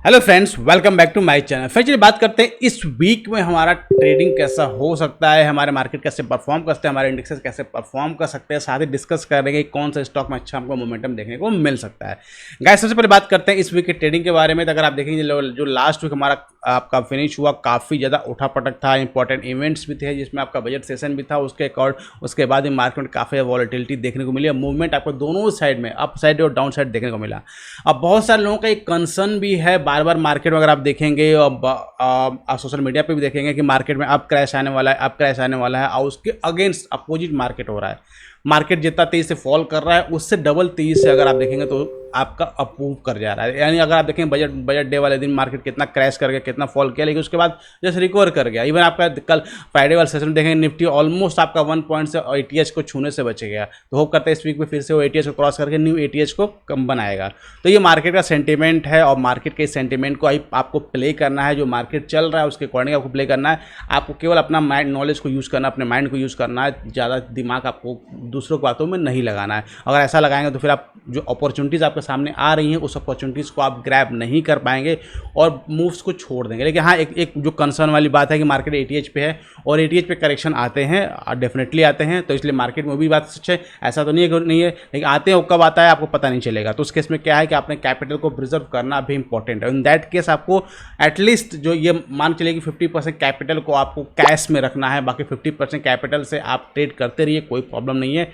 Hello friends, welcome back to my channel. फिर चलिए बात करते हैं इस वीक में हमारा ट्रेडिंग कैसा हो सकता है, हमारे मार्केट कैसे परफॉर्म करते हैं, हमारे इंडेक्सेस कैसे परफॉर्म कर सकते हैं। साथ ही डिस्कस करेंगे कौन सा स्टॉक में अच्छा हमको मोमेंटम देखने को मिल सकता है। गाइस, सबसे पहले बात करते हैं इस वीक के ट्रेडिंग के बारे में। तो अगर आप देखेंगे जो लास्ट वीक हमारा आपका फिनिश हुआ, काफ़ी ज़्यादा उठापटक था, इंपॉर्टेंट इवेंट्स भी थे जिसमें आपका बजट सेशन भी था। उसके बाद ही मार्केट में काफ़ी वॉलेटिलिटी देखने को मिली। मूवमेंट आपको दोनों साइड में अप साइड और डाउन साइड देखने को मिला। अब बहुत सारे लोगों का एक कंसर्न भी है, बार बार मार्केट में अगर आप देखेंगे और सोशल मीडिया पे भी देखेंगे कि मार्केट में अब क्रैश आने वाला है, अब क्रैश आने वाला है, और उसके अगेंस्ट अपोजिट मार्केट हो रहा है। मार्केट जितना तेज़ी से फॉल कर रहा है उससे डबल तेज़ी से अगर आप देखेंगे तो आपका अप्रूव कर जा रहा है। यानी अगर आप देखें बजट डे वाले दिन मार्केट कितना क्रैश कर गया, कितना फॉल किया, लेकिन उसके बाद जैसे रिकवर कर गया। इवन आपका कल फ्राइडे वाले सेशन देखेंगे, निफ्टी ऑलमोस्ट आपका 1 पॉइंट से एटीएच को छूने से बच गया। तो होप करते हैं इस वीक में फिर से वो एटीएच को क्रॉस करके न्यू एटीएच को कम बनाएगा। तो ये मार्केट का सेंटीमेंट है और मार्केट के सेंटीमेंट को आपको प्ले करना है। जो मार्केट चल रहा है उसके अकॉर्डिंग आपको प्ले करना है। आपको केवल अपना माइंड नॉलेज को यूज़ करना, अपने माइंड को यूज़ करना है। ज़्यादा दिमाग आपको दूसरों की बातों में नहीं लगाना है। अगर ऐसा लगाएंगे तो फिर आप जो अपॉर्चुनिटीज़ आपके सामने आ रही हैं उस अपॉर्चुनिटीज़ को आप ग्रैब नहीं कर पाएंगे और मूव्स को छोड़ देंगे। लेकिन हाँ, एक जो कंसर्न वाली बात है कि मार्केट एटीएच पे है और एटीएच पे करेक्शन आते हैं, डेफिनेटली आते हैं। तो इसलिए मार्केट में भी बात सच है, ऐसा तो नहीं है, लेकिन आते हैं वो कब आता है आपको पता नहीं चलेगा। तो उस केस में क्या है कि आपने कैपिटल को प्रिजर्व करना भी इंपॉर्टेंट है। इन दैट केस आपको एटलीस्ट जो ये मान चलिए कि 50% कैपिटल को आपको कैश में रखना है, बाकी 50% कैपिटल से आप ट्रेड करते रहिए, कोई प्रॉब्लम नहीं है।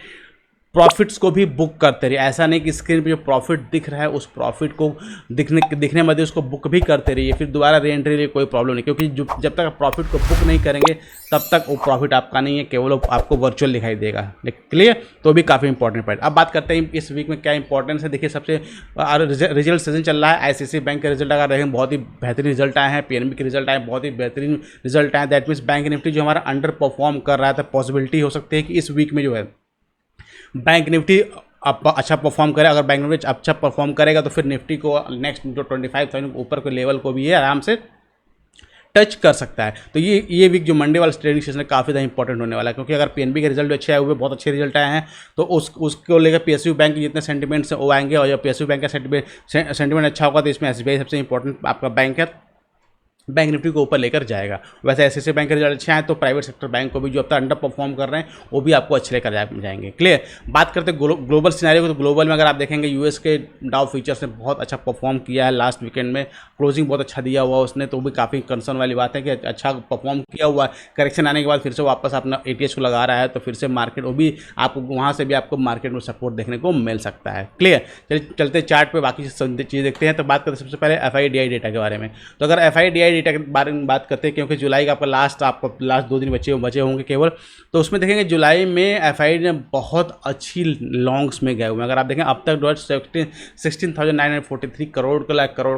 प्रॉफिट्स को भी बुक करते रहिए। ऐसा नहीं कि स्क्रीन पे जो प्रॉफिट दिख रहा है उस प्रॉफिट को दिखने में उसको बुक भी करते रहिए, फिर दोबारा री एंट्री लिए कोई प्रॉब्लम नहीं। क्योंकि जब तक आप प्रॉफिट को बुक नहीं करेंगे तब तक वो प्रॉफिट आपका नहीं है, केवल आपको वर्चुअल दिखाई देगा। क्लियर? तो भी काफ़ी इंपॉर्टेंट पॉइंट। अब बात करते हैं इस वीक में क्या इंपॉर्टेंस है। देखिए, सबसे रिजल्ट सीजन चल रहा है। आईसीआईसीआई बैंक के रिजल्ट अगर देखें बहुत ही बेहतरीन रिजल्ट आए हैं, पीएनबी के रिजल्ट आए बहुत ही बेहतरीन रिजल्ट आए। दैट मीन्स बैंक निफ्टी जो हमारा अंडर परफॉर्म कर रहा था, पॉसिबिलिटी हो सकती है कि इस वीक में जो है बैंक निफ्टी अच्छा परफॉर्म करे। अगर बैंक निफ्टी अच्छा परफॉर्म करेगा तो फिर निफ्टी को नेक्स्ट जो 25,000 ऊपर के लेवल को भी है आराम से टच कर सकता है। तो ये वीक जो मंडे वाला ट्रेडिंग सेशन है काफ़ी ज़्यादा इंपॉर्टेंट होने वाला है, क्योंकि अगर पीएनबी के रिजल्ट अच्छे आए हुए, बहुत अच्छे रिजल्ट आए हैं, तो उसको लेकर पीएसयू बैंक के जितने सेंटीमेंट्स हैं वो आएंगे। और जब पीएसयू बैंक का सेंटीमेंट अच्छा होगा तो इसमें एसबीआई सबसे इंपॉर्टेंट आपका बैंक है, बैंक निफ्टी को ऊपर लेकर जाएगा। वैसे ऐसे बैंक के रिजल्ट अच्छे हैं तो प्राइवेट सेक्टर बैंक को भी जो अब तक अंडर परफॉर्म कर रहे हैं वो भी आपको अच्छे लेकर जाएंगे। क्लियर? बात करते हैं ग्लोबल सिनेरियो को। तो ग्लोबल में अगर आप देखेंगे यूएस के डाउ फ्यूचर्स ने बहुत अच्छा परफॉर्म किया है लास्ट वीकेंड में, क्लोजिंग बहुत अच्छा दिया हुआ उसने। तो भी काफ़ी कंसर्न वाली बात है कि अच्छा परफॉर्म किया हुआ है। करेक्शन आने के बाद फिर से वापस अपना एटीएच को लगा रहा है, तो फिर से मार्केट वो भी आपको वहाँ से भी आपको मार्केट में सपोर्ट देखने को मिल सकता है। क्लियर? चलिए चलते चार्ट पर बाकी चीज़ देखते हैं। तो बात करते हैं सबसे पहले एफआईडीआई डेटा के बारे में। तो अगर एफआईडीआई डेटा के बारे में बात करते हैं, क्योंकि जुलाई का आपका लास्ट 2 दिन बचे होंगे केवल, तो उसमें देखेंगे जुलाई में एफआईडी ने बहुत अच्छी लॉन्ग्स में गए हुए हैं। अगर आप देखें अब तक 16,943 करोड़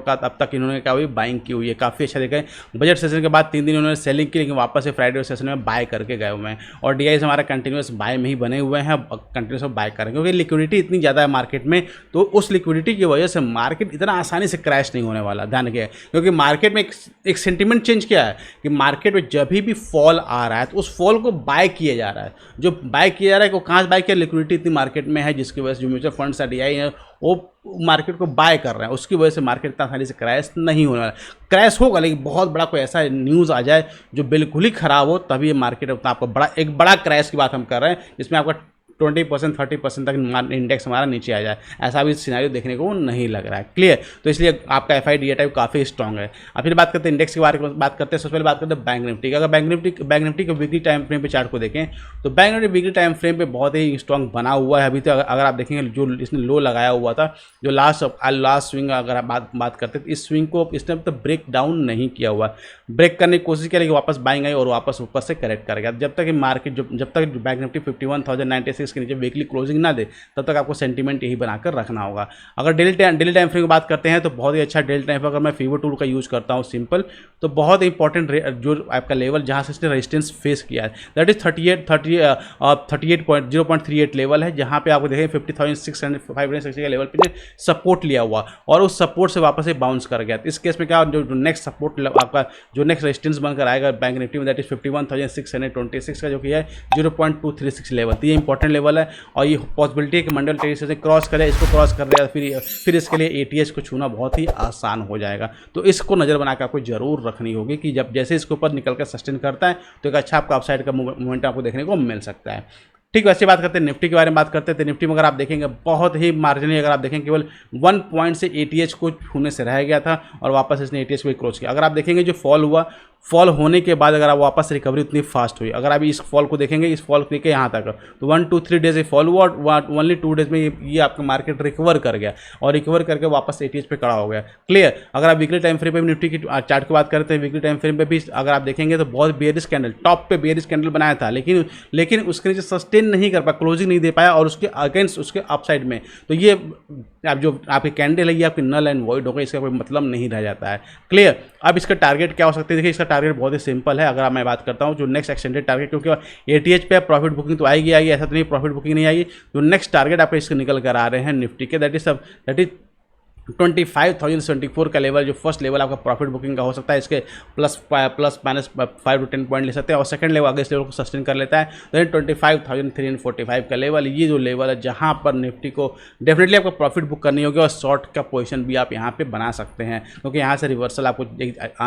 का अब तक इन्होंने क्या हुई बाइंग की हुई है। काफ़ी अच्छा देखें, बजट सेशन के बाद 3 दिन उन्होंने सेलिंग की, लेकिन वापस से फ्राइडे सेशन में बाय करके गए हुए हैं। और डीआई हमारा कंटिन्यूस बाय में ही बने हुए हैं, कंटिन्यूस बाय करें, क्योंकि लिक्विडिटी इतनी ज़्यादा है मार्केट में। तो उस लिक्विडिटी की वजह से मार्केट इतना आसानी से क्रैश नहीं होने वाला, ध्यान रखिए। क्योंकि मार्केट में एक सेंटीमेंट चेंज क्या है कि मार्केट में जब भी फॉल आ रहा है तो उस फॉल को बाय किया जा रहा है। जो बाय किया जा रहा है वो कहाँ से बाय किया? लिक्विडिटी इतनी मार्केट में है जिसकी वजह से जो म्यूचुअल फंड्स है, डीआई है, वो मार्केट को बाय कर रहे हैं। उसकी वजह से मार्केट इतना आसानी से क्रैश नहीं होने वाला। क्रैश होगा लेकिन बहुत बड़ा कोई ऐसा न्यूज़ आ जाए जो बिल्कुल ही ख़राब हो, तभी ये मार्केट उतना आपको एक बड़ा क्रैश की बात हम कर रहे हैं, जिसमें आपका 20% 30% तक इंडेक्स हमारा नीचे आ जाए। ऐसा भी सिनेरियो देखने को नहीं लग रहा है। क्लियर? तो इसलिए आपका एफआईडी टाइप काफ़ी स्ट्रॉन्ग है। अब फिर बात करते हैं इंडेक्स के बारे में, बात करते हैं सबसे पहले बात करते हैं बैंक निफ्टी का। अगर बैंक निफ्टी के वीकली टाइम फ्रेम पे चार्ट को देखें तो bank Nifty weekly time frame पे बहुत ही स्ट्रॉन्ग बना हुआ है। अभी तो अगर आप देखेंगे जो इसने लो लगाया हुआ था, जो लास्ट स्विंग अगर आप बात करते हैं तो इस स्विंग को इसने अब तक ब्रेक डाउन नहीं किया हुआ। ब्रेक करने की कोशिश करेगी, वापस बाइंग आई और वापस ऊपर से करेक्ट करेगा। जब तक मार्केट जब तक बैंक निफ्टी 51,096 के नीचे वीकली क्लोजिंग ना दे तब तक आपको सेंटीमेंट यही बनाकर रखना होगा। अगर डेली टाइम फ्रेम की बात करते हैं तो बहुत ही अच्छा डेली टाइम फ्रेम, अगर मैं फीवर टूल का यूज़ करता हूँ सिंपल, तो बहुत इंपॉर्टेंट जो आपका लेवल जहाँ से इसने रेजिस्टेंस फेस किया है दैट इज 0.38 लेवल है, जहाँ पे आपको देखें 50,660 के लेवल पे सपोर्ट लिया हुआ और उस सपोर्ट से वापस से बाउंस कर गया। इस केस में क्या जो नेक्स्ट सपोर्ट आपका जो नेक्स्ट रेजिस्टेंस बनकर आएगा बैंक निफ्टी में दैट इज 51,626 का, जो कि है 0.236 लेवल। तो ये इंपॉर्टेंट लेवल है और ये पॉसिबिलिटी है कि मंडल ट्रेडिंग सेशन क्रॉस करे, इसको क्रॉस कर देगा, फिर इसके लिए ATH को छूना बहुत ही आसान हो जाएगा। तो इसको नज़र बना के आपको जरूर रखनी होगी कि जब जैसे इसके ऊपर निकल कर सस्टेन करता है तो एक अच्छा आपका अपसाइड का मूवमेंट आपको देखने को मिल सकता है। ठीक, वैसे बात करते हैं निफ्टी के बारे में बात करते हैं। तो निफ्टी में अगर आप देखेंगे बहुत ही मार्जिनली अगर आप देखेंगे केवल 1 पॉइंट से ATH को छूने से रह गया था और वापस इसने ATH को क्रॉस किया। अगर आप देखेंगे जो फॉल हुआ, फॉल होने के बाद अगर आप वापस रिकवरी उतनी फास्ट हुई, अगर आप इस फॉल को देखेंगे, इस फॉल के यहाँ तक तो 1 2 3 डेज फॉल हुआ और ओनली 2 डेज में ये आपका मार्केट रिकवर कर गया और रिकवर करके वापस ATH पे खड़ा हो गया। क्लियर। अगर आप वीकली टाइम फ्रेम पे भी निफ्टी की चार्ट की बात करते हैं, वीकली टाइम फ्रेम पे भी अगर आप देखेंगे तो बहुत बेयरिश कैंडल, टॉप पे बेयरिश कैंडल बनाया था, लेकिन उसके नीचे सस्टेन नहीं कर पाया, क्लोजिंग नहीं दे पाया और उसके अगेंस्ट उसके अपसाइड में, तो ये आप जो आपकी कैंडल है ये आपकी नल एंड वॉइड होगा, इसका कोई मतलब नहीं रह जाता है। क्लियर। अब इसका टारगेट क्या हो सकता है? देखिए इसका टारगेट बहुत ही सिंपल है। अगर मैं बात करता हूँ जो नेक्स्ट एक्सटेंडेड टारगेट, क्योंकि ATH पे प्रॉफिट बुकिंग तो आएगी, ऐसा तो नहीं प्रॉफिट बुकिंग नहीं आएगी। जो नेक्स्ट टारगेट आपको इसके निकल कर आ रहे हैं निफ्टी के, दैट इज 25,074 का लेवल, जो फर्स्ट लेवल आपका प्रॉफिट बुकिंग का हो सकता है। इसके प्लस माइनस 5 to 10 पॉइंट ले सकते हैं और सेकंड लेवल अगर इस लेवल को सस्टेन कर लेता है तो 25,345 का लेवल, ये जो लेवल है जहां पर निफ्टी को डेफिनेटली आपको प्रॉफिट बुक करनी होगी और शॉर्ट का पोजीशन भी आप यहां पे बना सकते हैं, क्योंकि यहां से रिवर्सल आपको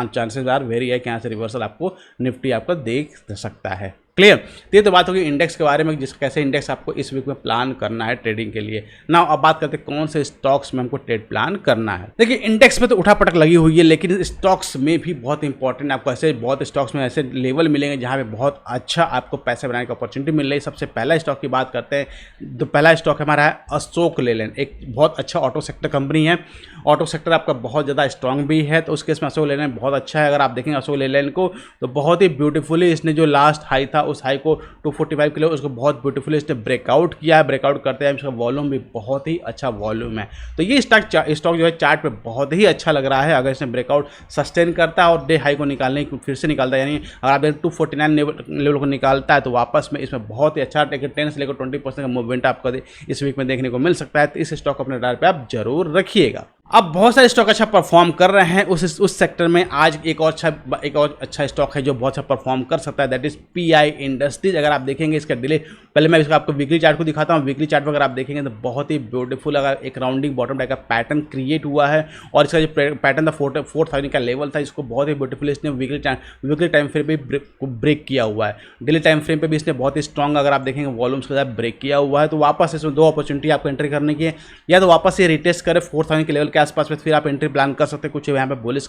चांसेस आर वेरी है कि यहाँ से रिवर्सल आपको निफ्टी आपको देख सकता है। क्लियर। तो ये तो बात होगी इंडेक्स के बारे में, जिस कैसे इंडेक्स आपको इस वीक में प्लान करना है ट्रेडिंग के लिए। नाउ अब बात करते हैं कौन से स्टॉक्स में हमको ट्रेड प्लान करना है। देखिए इंडेक्स में तो उठापटक लगी हुई है, लेकिन स्टॉक्स में भी बहुत इंपॉर्टेंट आपको ऐसे बहुत स्टॉक्स में ऐसे लेवल मिलेंगे जहाँ पे बहुत अच्छा आपको पैसे बनाने की अपॉर्चुनिटी मिल रही है। सबसे पहला स्टॉक की बात करते हैं तो पहला स्टॉक हमारा है अशोक लेलैंड। एक बहुत अच्छा ऑटो सेक्टर कंपनी है, ऑटो सेक्टर आपका बहुत ज़्यादा स्ट्रॉन्ग भी है, तो उस केस में अशोक लेलैंड बहुत अच्छा है। अगर आप देखेंगे अशोक लेलैंड को तो बहुत ही ब्यूटीफुली इसने जो लास्ट हाई था उस हाई को 245 किलो, उसको बहुत ब्यूटीफुली इसने ब्रेकआउट किया है। ब्रेकआउट करते हैं इसका वॉल्यूम भी बहुत ही अच्छा वॉल्यूम है, तो ये स्टॉक जो है चार्ट पे बहुत ही अच्छा लग रहा है। अगर इसने ब्रेकआउट सस्टेन करता है और डे हाई को निकालने फिर से निकालता है, यानी अगर आप 249 लेवल को निकालता है तो वापस में इसमें बहुत ही अच्छा 10 से लेकर 20% का मूवमेंट आपको इस वीक में देखने को मिल सकता है। तो इस स्टॉक को अपने राडार पे आप जरूर रखिएगा। अब बहुत सारे स्टॉक अच्छा परफॉर्म कर रहे हैं उस सेक्टर में। आज एक और अच्छा स्टॉक है जो बहुत अच्छा परफॉर्म कर सकता है, दैट इज PI इंडस्ट्रीज। अगर आप देखेंगे इसका डिले, पहले मैं इसका आपको वीकली चार्ट को दिखाता हूँ। वीकली चार्ट पर अगर आप देखेंगे तो बहुत ही ब्यूटीफुल अगर एक राउंडिंग बॉटम टाइप का पैटर्न क्रिएट हुआ है और इसका जो पैटर्न था 4,000 का लेवल था, इसको बहुत ही ब्यूटीफुल इसने वीकली टाइम फ्रेम पे ब्रेक किया हुआ है। डेली टाइम फ्रेम पे भी इसने बहुत ही स्ट्रॉन्ग अगर आप देखेंगे वॉल्यूम्स के साथ ब्रेक किया हुआ है। तो वापस इसमें दो अपॉर्चुनिटी आपको एंट्री करने की है, या तो वापस ये रिटेस्ट करे 4,000 के लेवल के आसपास में, फिर आप एंट्री प्लान कर सकते हैं। कुछ यहाँ पे बुलिश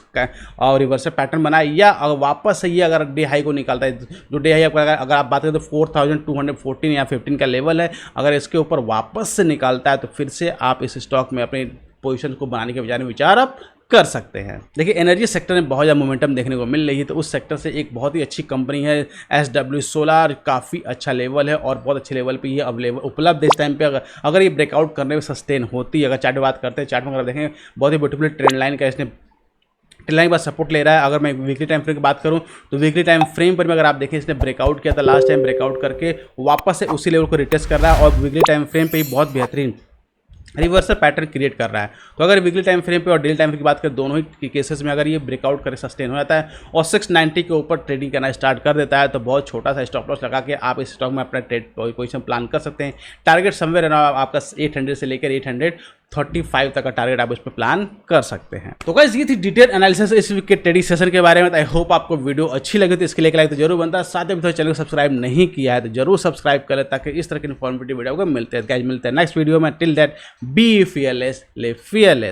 और रिवर्सल पैटर्न बनाए, या अगर वापस से ये अगर डे हाई को निकालता है, जो डे हाई अगर आप बात करें तो 4,214 या 15 का लेवल है, अगर इसके ऊपर वापस से निकालता है तो फिर से आप इस स्टॉक में अपनी पोजीशन को बनाने के बजाय विचार आप कर सकते हैं। देखिए एनर्जी सेक्टर में बहुत ज़्यादा मोमेंटम देखने को मिल रही है, तो उस सेक्टर से एक बहुत ही अच्छी कंपनी है SW सोलार। काफ़ी अच्छा लेवल है और बहुत अच्छे लेवल पे ये अवेलेबल उपलब्ध इस टाइम पे। अगर ये ब्रेकआउट करने में सस्टेन होती है, अगर चार्ट बात करते हैं, चार्ट में अगर देखें बहुत ही ब्यूटीफुल ट्रेंड लाइन का इसने ट्रेंड लाइन के बाद सपोर्ट ले रहा है। अगर मैं वीकली टाइम फ्रेम की बात करूं तो वीकली टाइम फ्रेम पर भी अगर आप देखें इसने ब्रेकआउट किया था लास्ट टाइम, ब्रेकआउट करके वापस से उसी लेवल को रिटेस्ट कर रहा है और वीकली टाइम फ्रेम पे ही बहुत बेहतरीन रिवर्सल पैटर्न क्रिएट कर रहा है। तो अगर वीकली टाइम फ्रेम पे और डेली टाइम फ्रेम की बात करें, दोनों ही केसेस में अगर ये ब्रेकआउट करे सस्टेन हो जाता है और 690 के ऊपर ट्रेडिंग करना स्टार्ट कर देता है, तो बहुत छोटा सा स्टॉप लॉस लगा के आप इस स्टॉक में अपना ट्रेड पोजीशन प्लान कर सकते हैं। टारगेट समवेयर आपका 800 से लेकर 835 तक का टारगेट आप इस पर प्लान कर सकते हैं। तो गाइस ये थी डिटेल एनालिसिस इस वीक के ट्रेडिंग सेशन के बारे में। आई होप आपको वीडियो अच्छी लगी, तो इसके लिए लाइक तो जरूर बनता है। साथ ही चैनल को सब्सक्राइब नहीं किया है तो जरूर सब्सक्राइब करें, ताकि इस तरह की इन्फॉर्मेटिव वीडियो को मिलते हैं नेक्स्ट वीडियो में। Till that be fearless, live fearless।